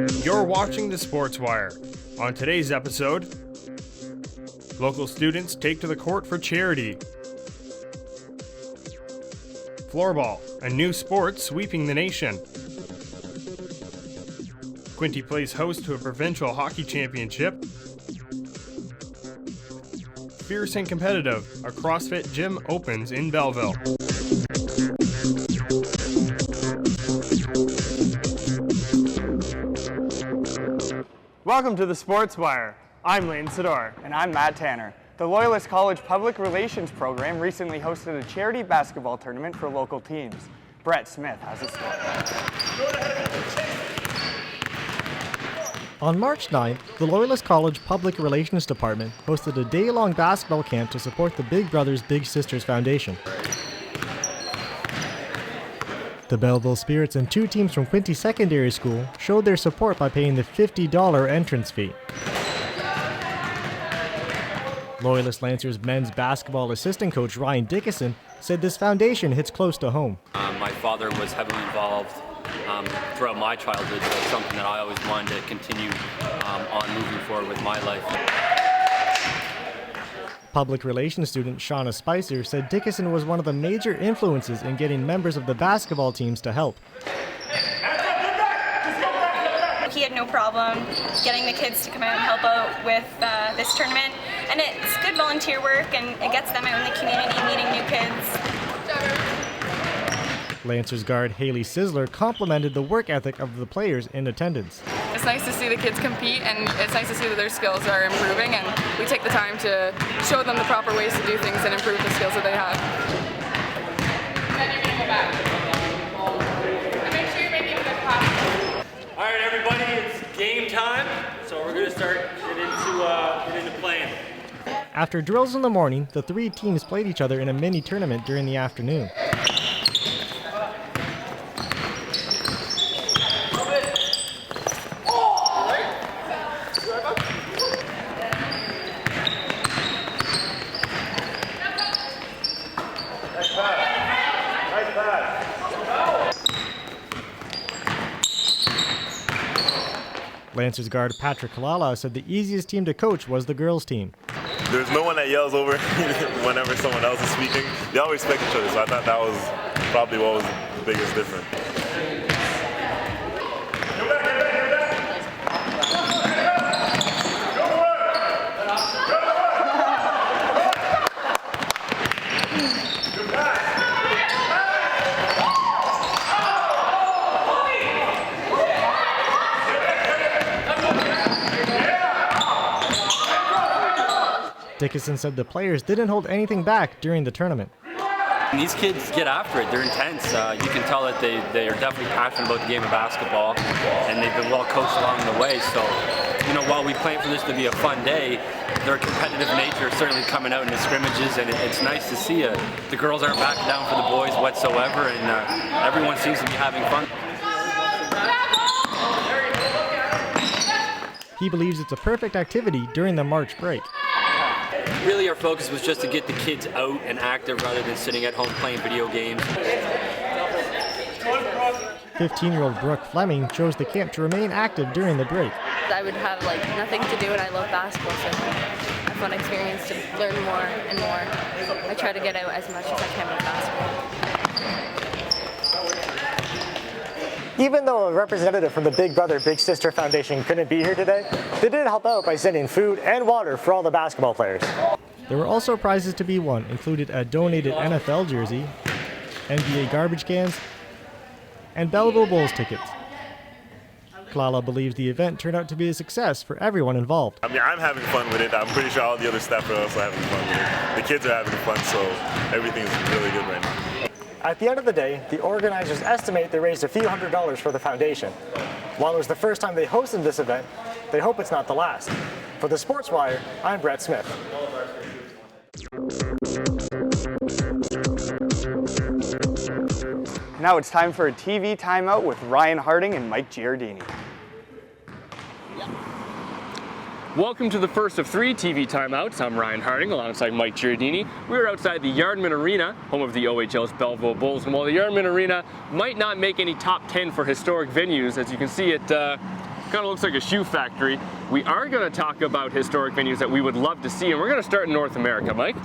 You're watching the Sportswire. On today's episode, local students take to the court for charity. Floorball, a new sport sweeping the nation. Quinte plays host to a provincial hockey championship. Fierce and competitive, a CrossFit gym opens in Belleville. Welcome to the Sportswire. I'm Lane Sador. And I'm Matt Tanner. The Loyalist College Public Relations Program recently hosted a charity basketball tournament for local teams. Brett Smith has a story. On March 9th, the Loyalist College Public Relations Department hosted a day-long basketball camp to support the Big Brothers Big Sisters Foundation. The Belleville Spirits and two teams from Quinte Secondary School showed their support by paying the $50 entrance fee. Loyalist Lancers men's basketball assistant coach Ryan Dickinson said this foundation hits close to home. My father was heavily involved throughout my childhood, so it's something that I always wanted to continue on moving forward with my life. Public relations student Shauna Spicer said Dickinson was one of the major influences in getting members of the basketball teams to help. He had no problem getting the kids to come out and help out with this tournament, and it's good volunteer work and it gets them out in the community meeting new kids. Lancers guard Haley Sizzler complimented the work ethic of the players in attendance. It's nice to see the kids compete, and it's nice to see that their skills are improving, and we take the time to show them the proper ways to do things and improve the skills that they have. Then you're going to go back. And make sure you're making a good pass. All right, everybody, it's game time, so we're going to start get into playing. After drills in the morning, the three teams played each other in a mini tournament during the afternoon. Lancers guard Patrick Kalala said the easiest team to coach was the girls' team. There's no one that yells over whenever someone else is speaking. They all respect each other, so I thought that was probably what was the biggest difference. Dickinson said the players didn't hold anything back during the tournament. These kids get after it. They're intense. You can tell that they are definitely passionate about the game of basketball, and they've been well coached along the way. So, while we plan for this to be a fun day, their competitive nature is certainly coming out in the scrimmages, and it's nice to see the girls aren't backing down for the boys whatsoever, and everyone seems to be having fun. He believes it's a perfect activity during the March break. Really, our focus was just to get the kids out and active rather than sitting at home playing video games. 15-year-old Brooke Fleming chose the camp to remain active during the break. I would have nothing to do, and I love basketball, so a fun experience to learn more and more. I try to get out as much as I can with basketball. Even though a representative from the Big Brother Big Sister Foundation couldn't be here today, they did help out by sending food and water for all the basketball players. There were also prizes to be won, included a donated NFL jersey, NBA garbage cans, and Belleville Bulls tickets. Kalala believes the event turned out to be a success for everyone involved. I'm having fun with it. I'm pretty sure all the other staff are also having fun with it. The kids are having fun, so everything's really good right now. At the end of the day, the organizers estimate they raised a few $100s for the foundation. While it was the first time they hosted this event, they hope it's not the last. For the Sportswire, I'm Brett Smith. Now it's time for a TV timeout with Ryan Harding and Mike Giardini. Welcome to the first of 3 TV timeouts. I'm Ryan Harding alongside Mike Giardini. We're outside the Yardman Arena, home of the OHL's Belleville Bulls. And while the Yardman Arena might not make any top 10 for historic venues, as you can see, it kind of looks like a shoe factory. We are going to talk about historic venues that we would love to see, and we're going to start in North America. Mike?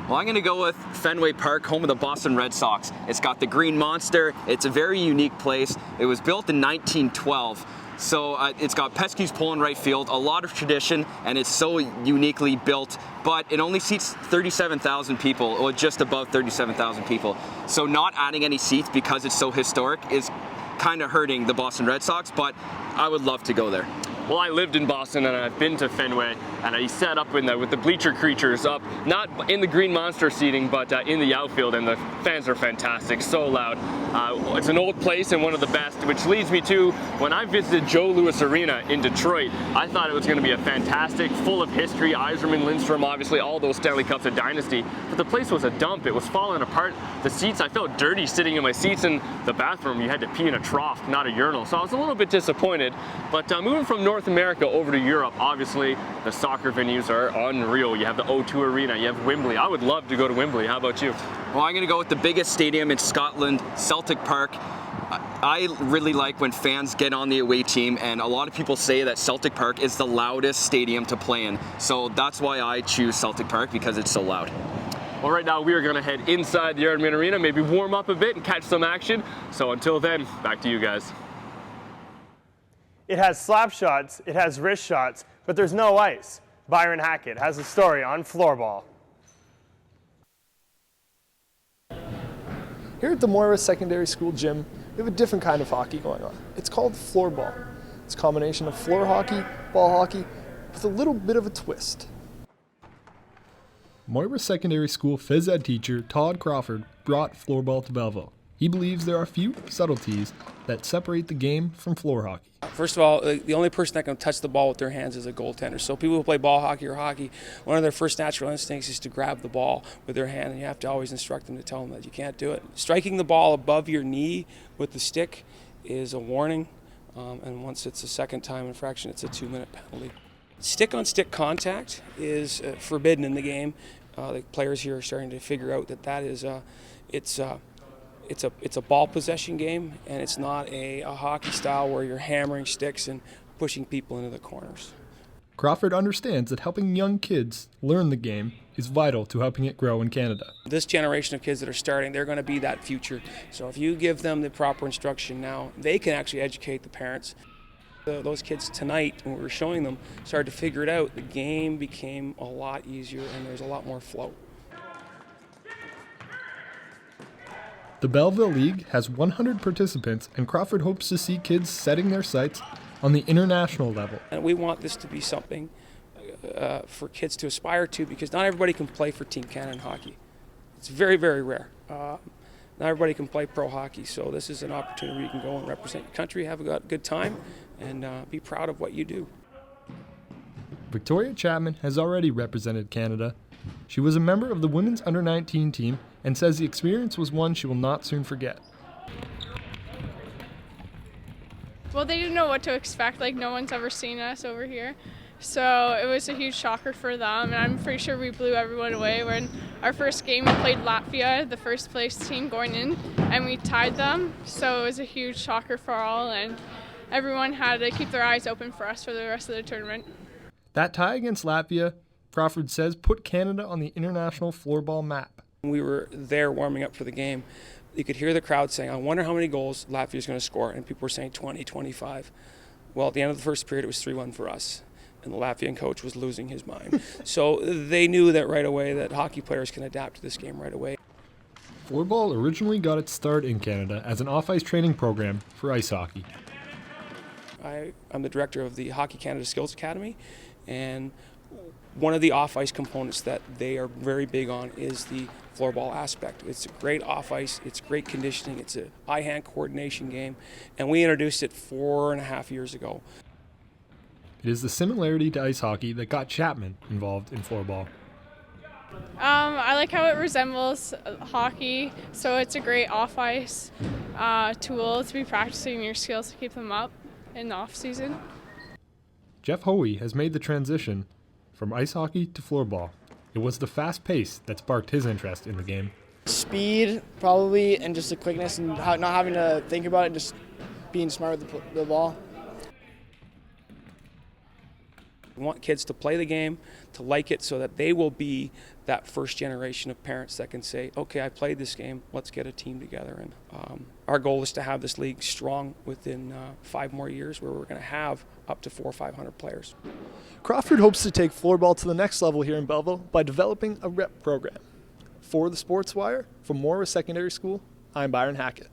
Well, I'm going to go with Fenway Park, home of the Boston Red Sox. It's got the Green Monster. It's a very unique place. It was built in 1912. So it's got Pesky's pole in right field, a lot of tradition, and it's so uniquely built, but it only seats 37,000 people, or just above 37,000 people. So not adding any seats because it's so historic is kind of hurting the Boston Red Sox, but I would love to go there. Well, I lived in Boston and I've been to Fenway, and I sat up with the bleacher creatures up, not in the Green Monster seating, but in the outfield, and the fans are fantastic, so loud. It's an old place and one of the best, which leads me to when I visited Joe Louis Arena in Detroit. I thought it was going to be a fantastic, full of history, Yzerman, Lindstrom, obviously all those Stanley Cups of Dynasty, but the place was a dump. It was falling apart. The seats, I felt dirty sitting in my seats in the bathroom. You had to pee in a trough, not a urinal, so I was a little bit disappointed. But moving from North America over to Europe, obviously the soccer venues are unreal. You have the O2 Arena, you have Wembley. I would love to go to Wembley. How about you? Well, I'm going to go with the biggest stadium in Scotland, Celtic Park. I really like when fans get on the away team, and a lot of people say that Celtic Park is the loudest stadium to play in. So that's why I choose Celtic Park, because it's so loud. Well, right now we are going to head inside the Yardman Arena, maybe warm up a bit and catch some action. So until then, back to you guys. It has slap shots, it has wrist shots, but there's no ice. Byron Hackett has a story on floorball. Here at the Moira Secondary School gym, we have a different kind of hockey going on. It's called floorball. It's a combination of floor hockey, ball hockey, with a little bit of a twist. Moira Secondary School phys ed teacher Todd Crawford brought floorball to Belleville. He believes there are few subtleties that separate the game from floor hockey. First of all, the only person that can touch the ball with their hands is a goaltender. So people who play ball hockey or hockey, one of their first natural instincts is to grab the ball with their hand, and you have to always instruct them to tell them that you can't do it. Striking the ball above your knee with the stick is a warning, and once it's a second time infraction, it's a 2-minute penalty. Stick-on-stick contact is forbidden in the game. The players here are starting to figure out that is it's a ball possession game, and it's not a hockey style where you're hammering sticks and pushing people into the corners. Crawford understands that helping young kids learn the game is vital to helping it grow in Canada. This generation of kids that are starting, they're going to be that future. So if you give them the proper instruction now, they can actually educate the parents. Those kids tonight, when we were showing them, started to figure it out. The game became a lot easier, and there's a lot more flow. The Belleville League has 100 participants, and Crawford hopes to see kids setting their sights on the international level. And we want this to be something for kids to aspire to, because not everybody can play for Team Canada in hockey. It's very, very rare. Not everybody can play pro hockey, so this is an opportunity where you can go and represent your country, have a good time, and be proud of what you do. Victoria Chapman has already represented Canada. She was a member of the women's under-19 team and says the experience was one she will not soon forget. Well, they didn't know what to expect. Like, no one's ever seen us over here. So it was a huge shocker for them, and I'm pretty sure we blew everyone away. When our first game, we played Latvia, the first place team going in, and we tied them. So it was a huge shocker for all, and everyone had to keep their eyes open for us for the rest of the tournament. That tie against Latvia, Crawford says, put Canada on the international floorball map. We were there warming up for the game. You could hear the crowd saying, I wonder how many goals Latvia's going to score, and people were saying 20, 25. Well, at the end of the first period, it was 3-1 for us, and the Latvian coach was losing his mind. So they knew that right away, that hockey players can adapt to this game right away. Floorball originally got its start in Canada as an off-ice training program for ice hockey. I'm the director of the Hockey Canada Skills Academy, and one of the off-ice components that they are very big on is the floorball aspect. It's a great off-ice, it's great conditioning, it's an eye-hand coordination game, and we introduced it 4.5 years ago. It is the similarity to ice hockey that got Chapman involved in floorball. I like how it resembles hockey, so it's a great off-ice tool to be practicing your skills to keep them up in the off-season. Jeff Hoey has made the transition from ice hockey to floorball. It was the fast pace that sparked his interest in the game. Speed, probably, and just the quickness and not having to think about it, just being smart with the ball. We want kids to play the game, to like it, so that they will be that first generation of parents that can say, okay, I played this game, let's get a team together. And our goal is to have this league strong within 5 more years, where we're going to have up to 400 or 500 players. Crawford hopes to take floorball to the next level here in Belleville by developing a rep program. For the Sportswire, from Morris Secondary School, I'm Byron Hackett.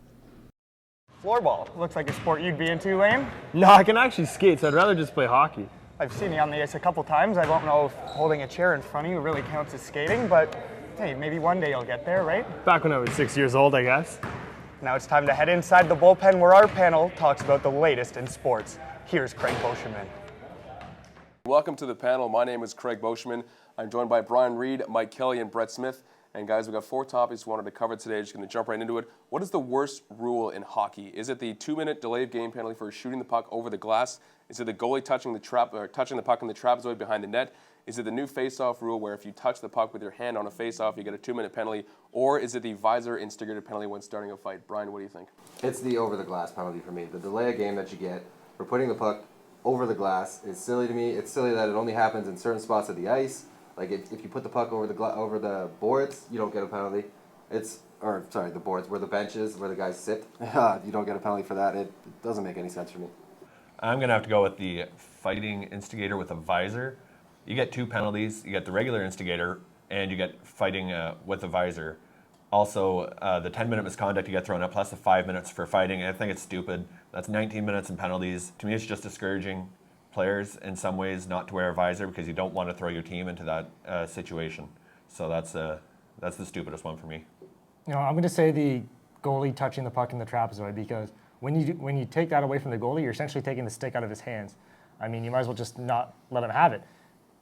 Floorball looks like a sport you'd be into, Lane. No, I can actually skate, so I'd rather just play hockey. I've seen you on the ice a couple times. I don't know if holding a chair in front of you really counts as skating, but hey, maybe one day you'll get there, right? Back when I was 6 years old, I guess. Now it's time to head inside the bullpen where our panel talks about the latest in sports. Here's Craig Boschman. Welcome to the panel. My name is Craig Boschman. I'm joined by Brian Reed, Mike Kelly, and Brett Smith. And guys, we've got 4 topics we wanted to cover today. Just going to jump right into it. What is the worst rule in hockey? Is it the 2-minute delay of game penalty for shooting the puck over the glass? Is it the goalie touching the puck in the trapezoid behind the net? Is it the new face-off rule where if you touch the puck with your hand on a face-off, you get a 2-minute penalty? Or is it the visor instigator penalty when starting a fight? Brian, what do you think? It's the over the glass penalty for me. The delay of game that you get for putting the puck over the glass is silly to me. It's silly that it only happens in certain spots of the ice. Like if you put the puck over the boards, you don't get a penalty. The boards where the benches, where the guys sit, you don't get a penalty for that. It doesn't make any sense for me. I'm going to have to go with the fighting instigator with a visor. You get 2 penalties. You get the regular instigator, and you get fighting with a visor. Also, the 10-minute misconduct you get thrown up, plus the 5 minutes for fighting. I think it's stupid. That's 19 minutes in penalties. To me, it's just discouraging players in some ways not to wear a visor because you don't want to throw your team into that situation. So that's the stupidest one for me. You know, I'm going to say the goalie touching the puck in the trapezoid, because when you take that away from the goalie, you're essentially taking the stick out of his hands. I mean, you might as well just not let him have it.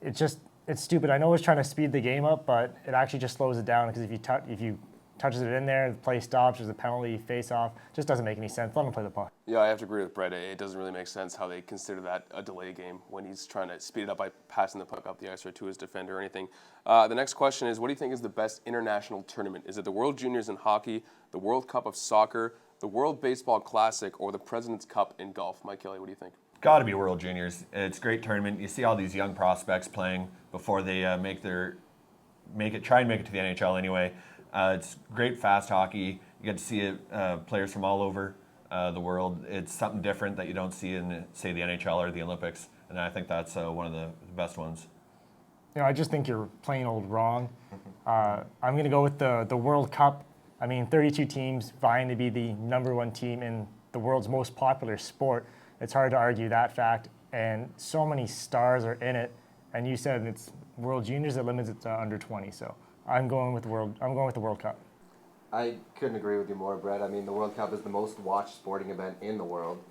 It's stupid. I know it's trying to speed the game up, but it actually just slows it down, because if you touches it in there, the play stops, there's a penalty, face-off. Just doesn't make any sense. Let him play the puck. Yeah, I have to agree with Brett. It doesn't really make sense how they consider that a delay game when he's trying to speed it up by passing the puck up the ice or to his defender or anything. The next question is, what do you think is the best international tournament? Is it the World Juniors in hockey, the World Cup of soccer, the World Baseball Classic, or the President's Cup in golf? Mike Kelly, what do you think? Got to be World Juniors. It's a great tournament. You see all these young prospects playing before they try and make it to the NHL anyway. It's great fast hockey. You get to see players from all over the world. It's something different that you don't see in, say, the NHL or the Olympics, and I think that's one of the best ones. You know, I just think you're plain old wrong. I'm going to go with the World Cup. I mean, 32 teams vying to be the #1 team in the world's most popular sport. It's hard to argue that fact, and so many stars are in it. And you said it's World Juniors that limits it to under 20, so I'm going with the World Cup. I couldn't agree with you more, Brett. I mean, the World Cup is the most watched sporting event in the world.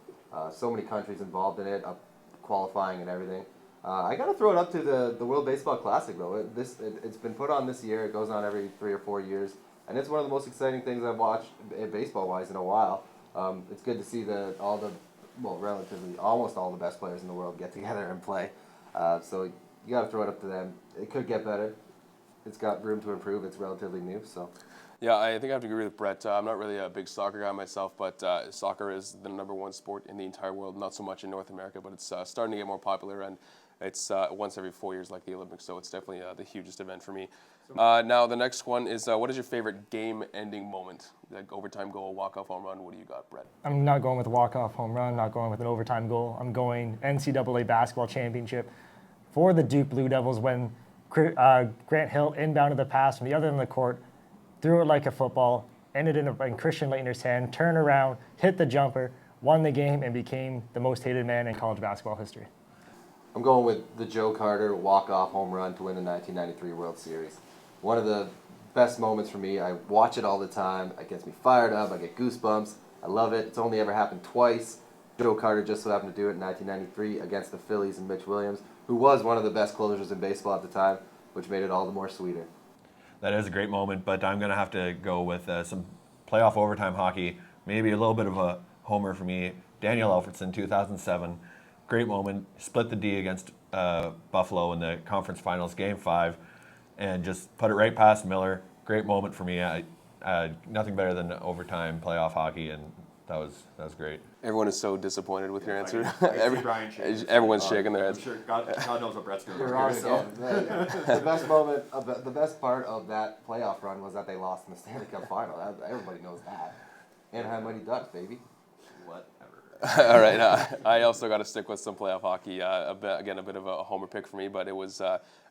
So many countries involved in it, qualifying and everything. I got to throw it up to the World Baseball Classic, though. It's been put on this year. It goes on every 3 or 4 years, and it's one of the most exciting things I've watched baseball-wise in a while. It's good to see almost all the best players in the world get together and play. So you got to throw it up to them. It could get better. It's got room to improve. It's relatively new, so. Yeah, I think I have to agree with Brett. I'm not really a big soccer guy myself, but soccer is the #1 sport in the entire world, not so much in North America, but it's starting to get more popular, and it's once every 4 years like the Olympics, so it's definitely the hugest event for me. Now, the next one is, what is your favorite game-ending moment? Like overtime goal, walk-off home run, what do you got, Brett? I'm not going with a walk-off home run, not going with an overtime goal. I'm going NCAA basketball championship for the Duke Blue Devils when Grant Hill inbounded the pass from the other end of the court, threw it like a football, ended in Christian Leitner's hand, turned around, hit the jumper, won the game, and became the most hated man in college basketball history. I'm going with the Joe Carter walk-off home run to win the 1993 World Series. One of the best moments for me. I watch it all the time. It gets me fired up. I get goosebumps. I love it. It's only ever happened twice. Joe Carter just so happened to do it in 1993 against the Phillies and Mitch Williams, who was one of the best closers in baseball at the time, which made it all the more sweeter. That is a great moment, but I'm going to have to go with some playoff overtime hockey, maybe a little bit of a homer for me. Daniel Alfredson, 2007. Great moment. Split the D against Buffalo in the conference finals, Game 5, and just put it right past Miller. Great moment for me. Nothing better than overtime playoff hockey, and that was great. Everyone is so disappointed with your answer. Brian Everyone's shaking their heads. I'm sure God knows what Brett's doing. You're wrong again. The best moment, the best part of that playoff run was that they lost in the Stanley Cup final. Everybody knows that. Anaheim Mighty Ducks, baby. Whatever. All right. I also got to stick with some playoff hockey. Again, a bit of a homer pick for me, but it was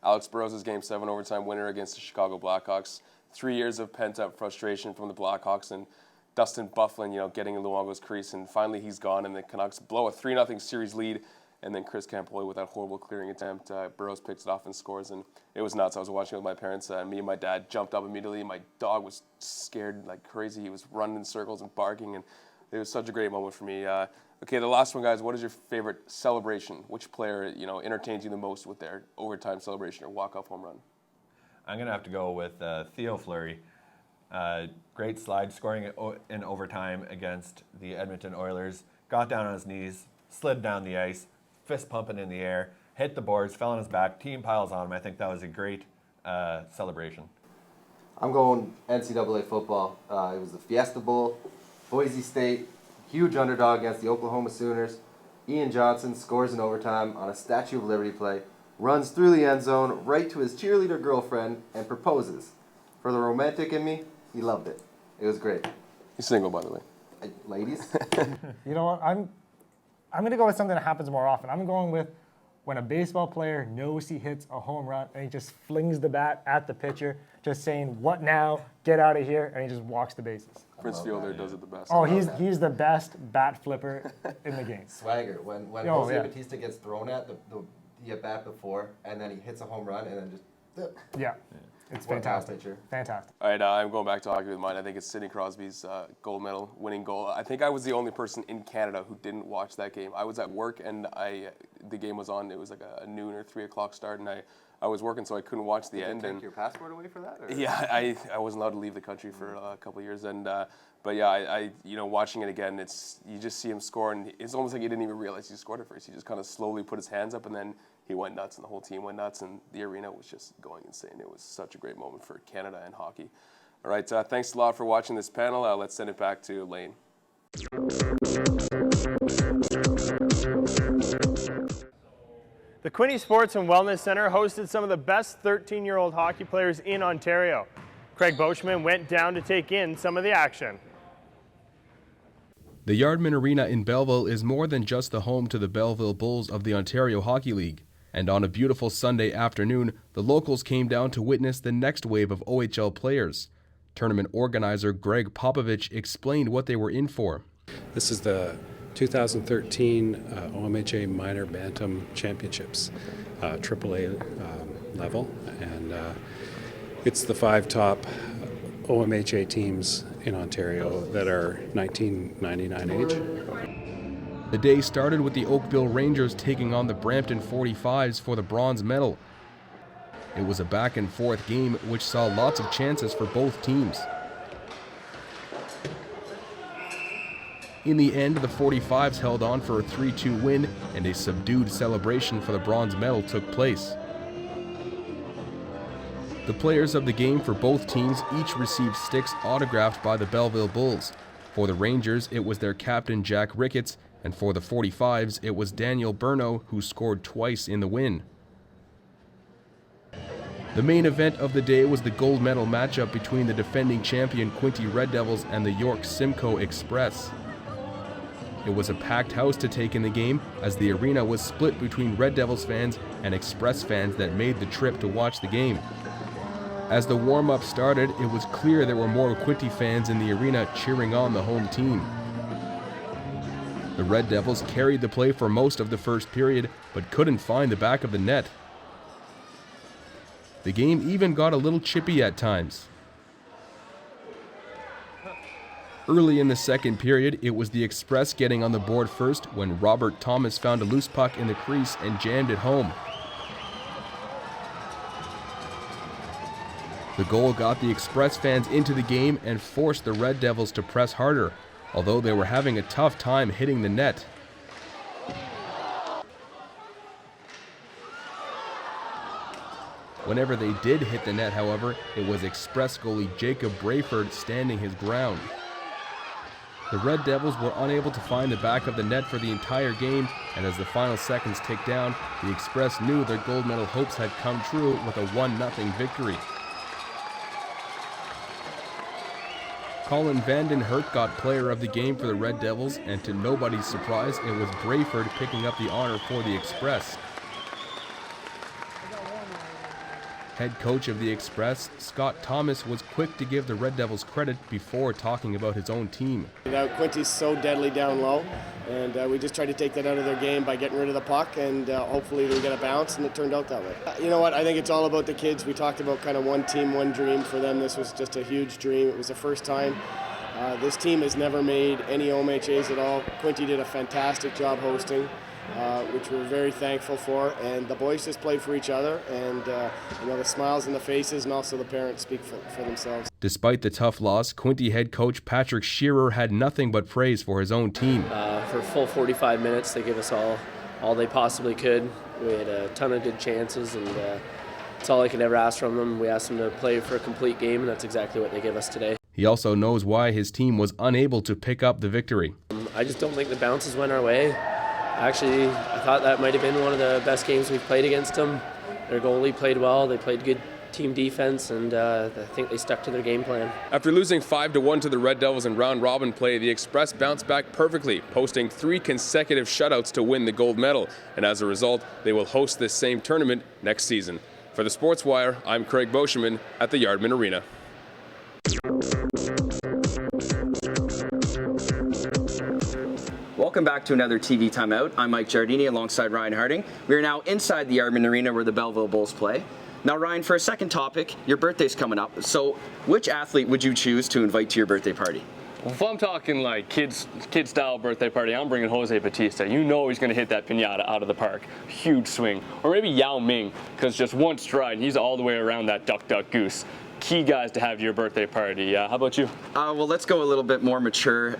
Alex Burrows' Game 7 overtime winner against the Chicago Blackhawks. 3 years of pent-up frustration from the Blackhawks and Dustin Byfuglien, getting in Luongo's crease, and finally he's gone, and the Canucks blow a 3-0 series lead, and then Chris Campoy with that horrible clearing attempt. Burrows picks it off and scores, and it was nuts. I was watching it with my parents, and me and my dad jumped up immediately. My dog was scared like crazy. He was running in circles and barking, and it was such a great moment for me. Okay, the last one, guys. What is your favorite celebration? Which player, entertains you the most with their overtime celebration or walk-off home run? I'm going to have to go with Theo Fleury. Great slide, scoring in overtime against the Edmonton Oilers. Got down on his knees, slid down the ice, fist pumping in the air, hit the boards, fell on his back, team piles on him. I think that was a great celebration. I'm going NCAA football. It was the Fiesta Bowl, Boise State, huge underdog against the Oklahoma Sooners. Ian Johnson scores in overtime on a Statue of Liberty play, runs through the end zone right to his cheerleader girlfriend, and proposes. For the romantic in me, he loved it. It was great. He's single, by the way. Ladies? You know what? I'm going to go with something that happens more often. I'm going with when a baseball player knows he hits a home run and he just flings the bat at the pitcher, just saying, "What now? Get out of here," and he just walks the bases. Prince Fielder does it the best. Oh, he's the best bat flipper in the game. Swagger. When Jose Bautista gets thrown at the at-bat before, and then he hits a home run, and then just... Yeah. It's fantastic. Fantastic. All right, I'm going back to hockey with mine. I think it's Sidney Crosby's gold medal winning goal. I think I was the only person in Canada who didn't watch that game. I was at work, and the game was on. It was like a noon or 3 o'clock start, and I was working, so I couldn't watch the end. Did you take your passport away for that? Or? Yeah, I wasn't allowed to leave the country for a couple of years, and but yeah, I watching it again, you just see him score, and it's almost like he didn't even realize he scored it first. He just kind of slowly put his hands up, and then he went nuts, and the whole team went nuts, and the arena was just going insane. It was such a great moment for Canada and hockey. All right, thanks a lot for watching this panel. Let's send it back to Lane. The Quinte Sports and Wellness Center hosted some of the best 13-year-old hockey players in Ontario. Craig Boschman went down to take in some of the action. The Yardman Arena in Belleville is more than just the home to the Belleville Bulls of the Ontario Hockey League. And on a beautiful Sunday afternoon, the locals came down to witness the next wave of OHL players. Tournament organizer Greg Popovich explained what they were in for. This is the 2013 OMHA Minor Bantam Championships, AAA level, and it's the 5 top OMHA teams in Ontario that are 1999 age. The day started with the Oakville Rangers taking on the Brampton 45s for the bronze medal. It was a back-and-forth game which saw lots of chances for both teams. In the end, the 45s held on for a 3-2 win, and a subdued celebration for the bronze medal took place. The players of the game for both teams each received sticks autographed by the Belleville Bulls. For the Rangers, it was their captain Jack Ricketts, and for the 45s, it was Daniel Berno, who scored twice in the win. The main event of the day was the gold medal matchup between the defending champion Quinte Red Devils and the York Simcoe Express. It was a packed house to take in the game, as the arena was split between Red Devils fans and Express fans that made the trip to watch the game. As the warm-up started, it was clear there were more Quinte fans in the arena cheering on the home team. The Red Devils carried the play for most of the first period, but couldn't find the back of the net. The game even got a little chippy at times. Early in the second period, it was the Express getting on the board first when Robert Thomas found a loose puck in the crease and jammed it home. The goal got the Express fans into the game and forced the Red Devils to press harder, although they were having a tough time hitting the net. Whenever they did hit the net, however, it was Express goalie Jacob Brayford standing his ground. The Red Devils were unable to find the back of the net for the entire game, and as the final seconds ticked down, the Express knew their gold medal hopes had come true with a 1-0 victory. Colin Vanden Hurt got player of the game for the Red Devils, and to nobody's surprise, it was Brayford picking up the honor for the Express. Head coach of the Express, Scott Thomas, was quick to give the Red Devils credit before talking about his own team. Quinty's so deadly down low, and we just tried to take that out of their game by getting rid of the puck, and hopefully they get a bounce, and it turned out that way. You know what, I think it's all about the kids. We talked about kind of one team, one dream. For them, this was just a huge dream. It was the first time. This team has never made any OMHAs at all. Quinty did a fantastic job hosting, which we're very thankful for, and the boys just played for each other, and you know, the smiles on the faces and also the parents speak for themselves. Despite the tough loss, Quinty head coach Patrick Shearer had nothing but praise for his own team. For a full 45 minutes, they gave us all they possibly could. We had a ton of good chances, and it's all I could ever ask from them. We asked them to play for a complete game, and that's exactly what they gave us today. He also knows why his team was unable to pick up the victory. I just don't think the bounces went our way. Actually, I thought that might have been one of the best games we've played against them. Their goalie played well, they played good team defense, and I think they stuck to their game plan. After losing 5-1 to the Red Devils in round-robin play, the Express bounced back perfectly, posting 3 consecutive shutouts to win the gold medal. And as a result, they will host this same tournament next season. For the Sportswire, I'm Craig Boscheman at the Yardman Arena. Welcome back to another TV Timeout. I'm Mike Giardini alongside Ryan Harding. We are now inside the Yardman Arena where the Belleville Bulls play. Now, Ryan, for a second topic, your birthday's coming up. So which athlete would you choose to invite to your birthday party? Well, if I'm talking like kid-style birthday party, I'm bringing Jose Batista. You know he's going to hit that piñata out of the park. Huge swing. Or maybe Yao Ming, because just one stride, he's all the way around that duck, duck, goose. Key guys to have your birthday party. How about you? Well, let's go a little bit more mature.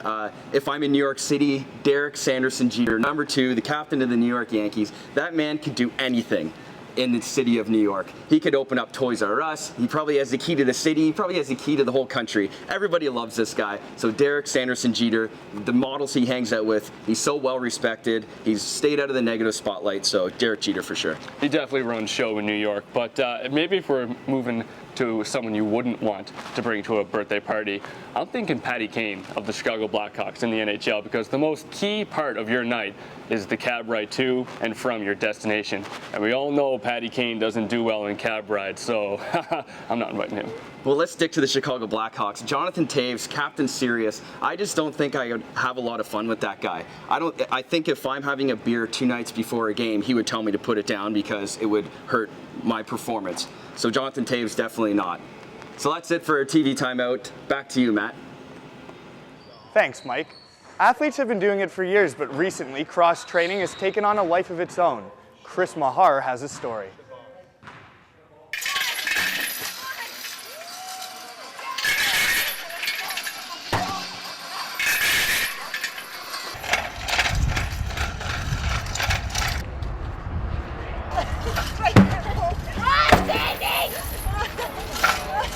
If I'm in New York City, Derek Sanderson Jeter, number 2, the captain of the New York Yankees. That man could do anything in the city of New York. He could open up Toys R Us. He probably has the key to the city. He probably has the key to the whole country. Everybody loves this guy. So Derek Sanderson Jeter, the models he hangs out with, he's so well respected. He's stayed out of the negative spotlight. So Derek Jeter for sure. He definitely runs show in New York. But maybe if we're moving to someone you wouldn't want to bring to a birthday party, I'm thinking Patty Kane of the Chicago Blackhawks in the NHL, because the most key part of your night is the cab ride to and from your destination. And we all know Patty Kane doesn't do well in cab rides, so I'm not inviting him. Well, let's stick to the Chicago Blackhawks. Jonathan Toews, Captain Serious. I just don't think I would have a lot of fun with that guy. I think if I'm having a beer 2 nights before a game, he would tell me to put it down because it would hurt my performance. So Jonathan Toews, definitely not. So that's it for our TV Timeout. Back to you, Matt. Thanks, Mike. Athletes have been doing it for years, but recently cross-training has taken on a life of its own. Chris Mahar has a story.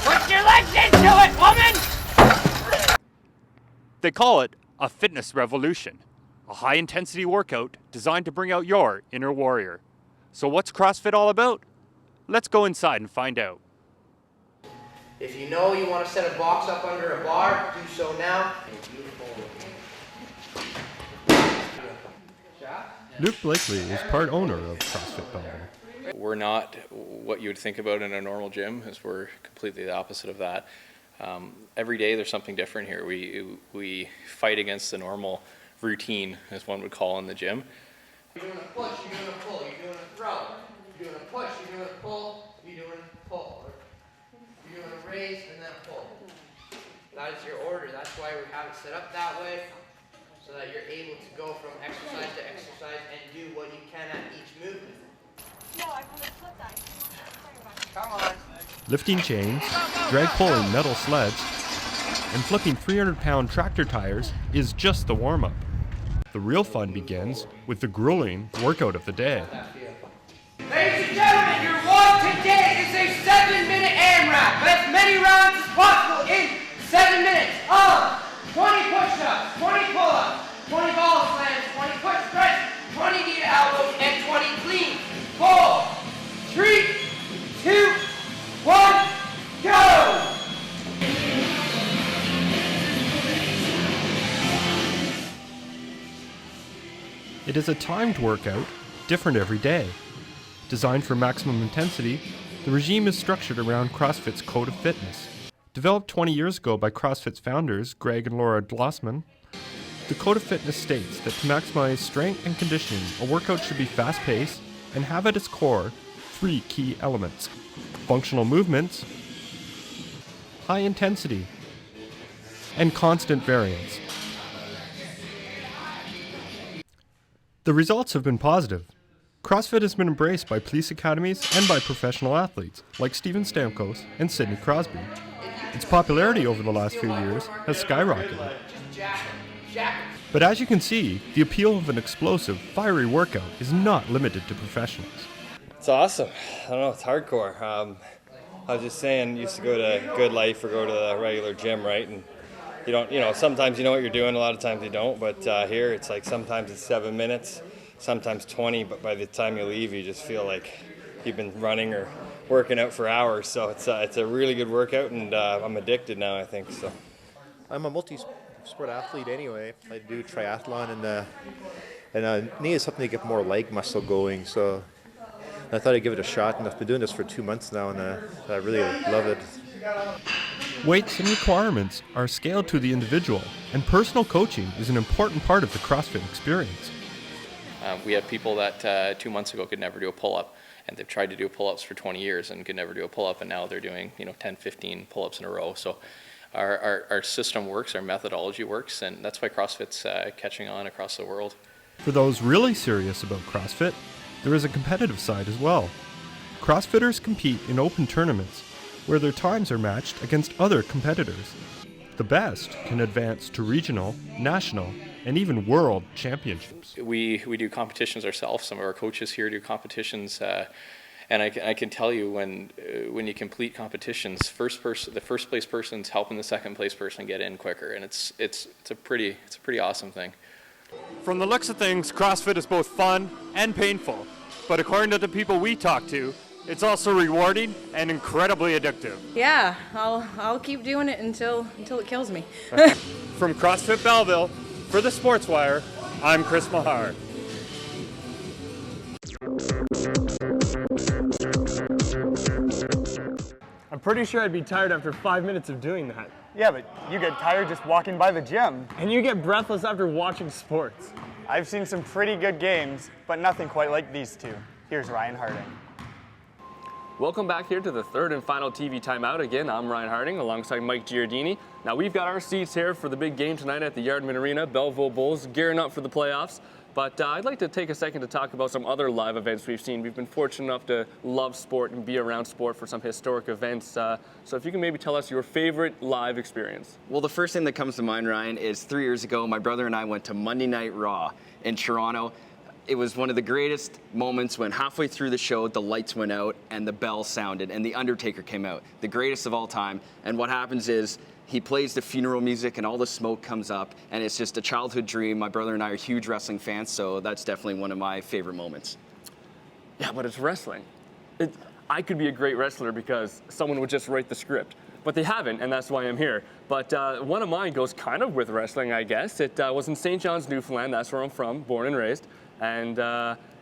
Put your legs into it, woman! They call it a fitness revolution, a high-intensity workout designed to bring out your inner warrior. So what's CrossFit all about? Let's go inside and find out. If you know you want to set a box up under a bar, do so now. Luke Blakely is part owner of CrossFit Belleville. We're not what you would think about in a normal gym, as we're completely the opposite of that. Every day there's something different here. We fight against the normal routine, as one would call in the gym. You're doing a push, you're doing a pull, you're doing a throw. You're doing a push, you're doing a pull, you're doing a pull. You're doing a raise and then a pull. That is your order. That's why we have it set up that way, so that you're able to go from exercise to exercise and do what you can at each movement. No, I want to flip that. Come on. Lifting chains, drag pulling metal sleds, and flipping 300-pound tractor tires is just the warm-up. The real fun begins with the grueling workout of the day. Ladies and gentlemen, your one today is a 7-minute AMRAP. As many rounds as possible in 7 minutes. 20 push-ups, 20 pull-ups, 20 ball slams, 20 push press, 20 knee to elbows, and 20 cleans. 4, 3, 2, 1, go! It is a timed workout, different every day. Designed for maximum intensity, the regime is structured around CrossFit's Code of Fitness. Developed 20 years ago by CrossFit's founders, Greg and Laura Glossman, the Code of Fitness states that to maximize strength and conditioning, a workout should be fast-paced and have at its core 3 key elements: functional movements, high intensity, and constant variance. The results have been positive. CrossFit has been embraced by police academies and by professional athletes like Steven Stamkos and Sidney Crosby. Its popularity over the last few years has skyrocketed. But as you can see, the appeal of an explosive, fiery workout is not limited to professionals. It's awesome. I don't know, it's hardcore. I was just saying, used to go to Good Life or go to the regular gym, right? And you don't, sometimes you know what you're doing, a lot of times you don't, but here it's like sometimes it's 7 minutes, sometimes 20, but by the time you leave you just feel like you've been running or working out for hours. So it's a really good workout, and I'm addicted now, I think. So I'm a multi-sport athlete anyway. I do triathlon, and I needed something to get more leg muscle going, so I thought I'd give it a shot, and I've been doing this for 2 months now, and I really love it. Weights and requirements are scaled to the individual, and personal coaching is an important part of the CrossFit experience. We have people that 2 months ago could never do a pull-up, and they've tried to do pull-ups for 20 years and could never do a pull-up, and now they're doing 10, 15 pull-ups in a row. So our system works, our methodology works, and that's why CrossFit's catching on across the world. For those really serious about CrossFit, there is a competitive side as well. CrossFitters compete in open tournaments where their times are matched against other competitors. The best can advance to regional, national, and even world championships. We do competitions ourselves. Some of our coaches here do competitions, and I can tell you when you complete competitions, the first place person's helping the second place person get in quicker, and it's a pretty awesome thing. From the looks of things, CrossFit is both fun and painful, but according to the people we talk to, it's also rewarding and incredibly addictive. Yeah, I'll keep doing it until it kills me. From CrossFit Belleville, for the Sportswire, I'm Chris Mahar. I'm pretty sure I'd be tired after 5 minutes of doing that. Yeah, but you get tired just walking by the gym. And you get breathless after watching sports. I've seen some pretty good games, but nothing quite like these two. Here's Ryan Harding. Welcome back here to the third and final TV timeout. Again, I'm Ryan Harding alongside Mike Giardini. Now we've got our seats here for the big game tonight at the Yardman Arena. Belleville Bulls gearing up for the playoffs. But I'd like to take a second to talk about some other live events we've seen. We've been fortunate enough to love sport and be around sport for some historic events. So if you can maybe tell us your favorite live experience. Well, the first thing that comes to mind, Ryan, is 3 years ago, my brother and I went to Monday Night Raw in Toronto. It was one of the greatest moments when halfway through the show, the lights went out and the bell sounded and The Undertaker came out, the greatest of all time. And what happens is he plays the funeral music and all the smoke comes up, and it's just a childhood dream. My brother and I are huge wrestling fans, so that's definitely one of my favorite moments. Yeah, but it's wrestling. I could be a great wrestler because someone would just write the script. But they haven't, and that's why I'm here. But one of mine goes kind of with wrestling, I guess. It was in St. John's, Newfoundland. That's where I'm from, born and raised. And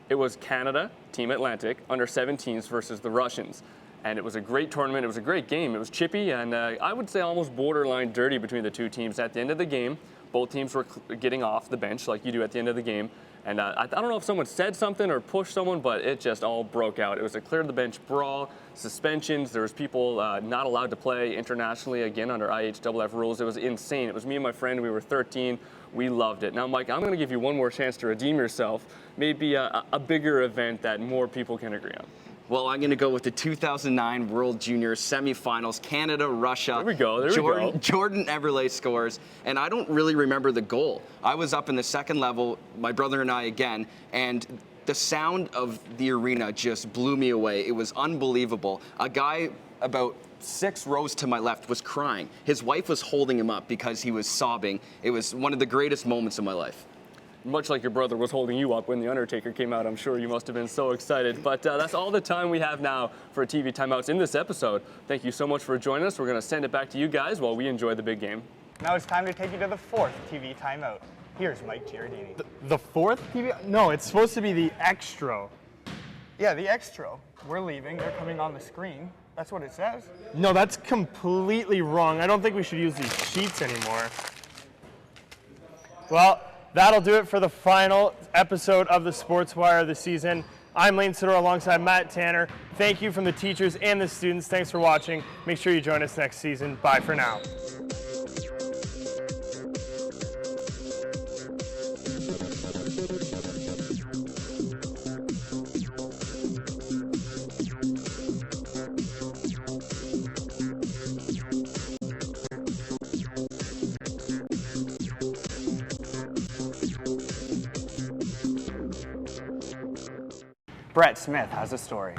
it was Canada, Team Atlantic, under 17s versus the Russians. And it was a great tournament. It was a great game. It was chippy and I would say almost borderline dirty between the two teams. At the end of the game, both teams were getting off the bench like you do at the end of the game. And I don't know if someone said something or pushed someone, but it just all broke out. It was a clear-the-bench brawl, suspensions. There was people not allowed to play internationally, again, under IHFF rules. It was insane. It was me and my friend. We were 13. We loved it. Now, Mike, I'm going to give you one more chance to redeem yourself. Maybe a bigger event that more people can agree on. Well, I'm going to go with the 2009 World Junior semifinals, Canada, Russia. There we go, Jordan Eberle scores, and I don't really remember the goal. I was up in the second level, my brother and I again, and the sound of the arena just blew me away. It was unbelievable. A guy about 6 rows to my left was crying. His wife was holding him up because he was sobbing. It was one of the greatest moments of my life. Much like your brother was holding you up when The Undertaker came out, I'm sure you must have been so excited. But that's all the time we have now for TV timeouts in this episode. Thank you so much for joining us. We're going to send it back to you guys while we enjoy the big game. Now it's time to take you to the 4th TV timeout. Here's Mike Giardini. The 4th TV? No, it's supposed to be the extra. Yeah, the extra. We're leaving. They're coming on the screen. That's what it says. No, that's completely wrong. I don't think we should use these sheets anymore. Well, that'll do it for the final episode of the Sportswire this season. I'm Lane Sidor alongside Matt Tanner. Thank you from the teachers and the students. Thanks for watching. Make sure you join us next season. Bye for now. Brett Smith has a story.